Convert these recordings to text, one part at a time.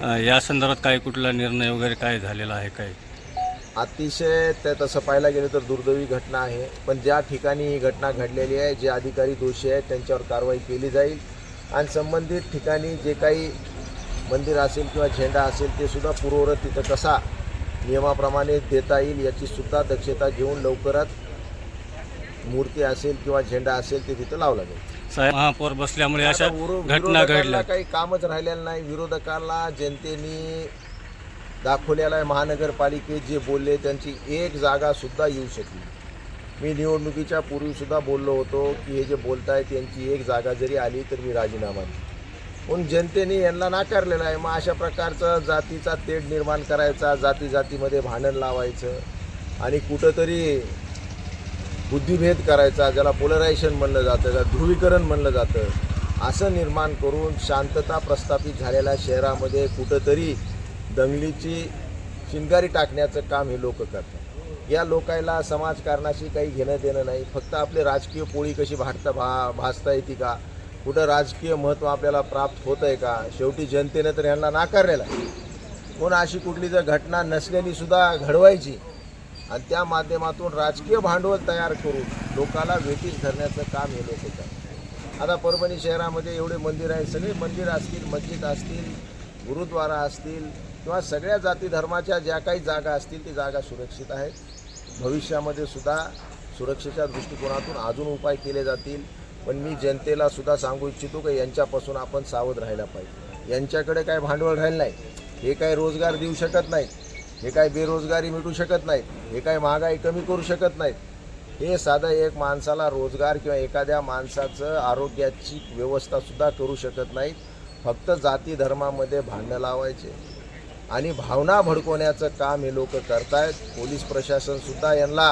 या संदर्भात काय कुठला निर्णय वगैरे काय झालेला आहे काय? अतिशय ते तसं पाहायला गेलं तर दुर्दैवी घटना आहे, पण ज्या ठिकाणी ही घटना घडलेली आहे, जे अधिकारी दोषी आहेत त्यांच्यावर कारवाई केली जाईल आणि संबंधित ठिकाणी जे काही मंदिर असेल किंवा झेंडा असेल ते सुद्धा पूर्ववत तिथं कसा नियमाप्रमाणे देता येईल याची सुद्धा दक्षता घेऊन लवकरात मूर्ती असेल किंवा झेंडा असेल ते तिथं लावला जाईल. साहेब, महापौर बसल्यामुळे अशा घटना विरोधकांना घडल्या. काही कामच राहिलेलं नाही. विरोधकांना जनतेने दाखवलेला आहे, महानगरपालिकेत जे बोलले त्यांची एक जागा सुद्धा येऊ शकली. मी निवडणुकीच्या पूर्वीसुद्धा बोललो होतो की हे जे बोलतायत त्यांची एक जागा जरी आली तर मी राजीनामा देईन. पण जनतेने यांना नाकारलेलं आहे. मग अशा प्रकारचं जातीचा तेढ निर्माण करायचा, जातीमध्ये भांडण लावायचं आणि कुठंतरी बुद्धिभेद करायचा, ज्याला पोलरायझेशन म्हणलं जातं, ज्याला ध्रुवीकरण म्हणलं जातं, असं निर्माण करून शांतता प्रस्थापित झालेल्या शहरामध्ये कुठंतरी दंगलीची चिंगारी टाकण्याचं काम हे लोक करतात. या लोकायला समाजकारणाशी काही घेणं देणं नाही. फक्त आपली राजकीय पोळी कशी भासता येते का, कुठं राजकीय महत्त्व आपल्याला प्राप्त होतं आहे का. शेवटी जनतेनं तर यांना नाकारलेलं आहे. पण अशी कुठली जर घटना नसलेली सुद्धा घडवायची आणि त्या माध्यमातून राजकीय भांडवल तयार करून लोकाला वेठीस धरण्याचं काम हे लोक करतात. आता परभणी शहरामध्ये एवढे मंदिर आहेत, सगळे मंदिर असतील, मस्जिद असतील, गुरुद्वारा असतील किंवा सगळ्या जाती धर्माच्या ज्या काही जागा असतील ती जागा सुरक्षित आहेत. भविष्यामध्ये सुद्धा सुरक्षेच्या दृष्टिकोनातून अजून उपाय केले जातील. पण मी जनतेला सुद्धा सांगू इच्छितो की यांच्यापासून आपण सावध राहायला पाहिजे. यांच्याकडे काय भांडवल राहिलं नाही, हे काय रोजगार देऊ शकत नाहीत, हे काय बेरोजगारी मिटू शकत नाहीत, हे काय महागाई कमी करू शकत नाहीत. हे साधं एक माणसाला रोजगार किंवा एखाद्या माणसाचं आरोग्याची व्यवस्थासुद्धा करू शकत नाहीत. फक्त जाती धर्मामध्ये भांडणं लावायचे आणि भावना भडकवण्याचं काम हे लोक करतायत. पोलीस प्रशासनसुद्धा यांना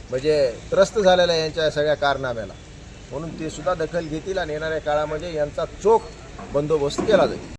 म्हणजे त्रस्त झालेलं आहे यांच्या सगळ्या कारनाम्याला, म्हणून ते सुद्धा दखल घेतील आणि येणाऱ्या काळामध्ये यांचा चोख बंदोबस्त केला जाईल.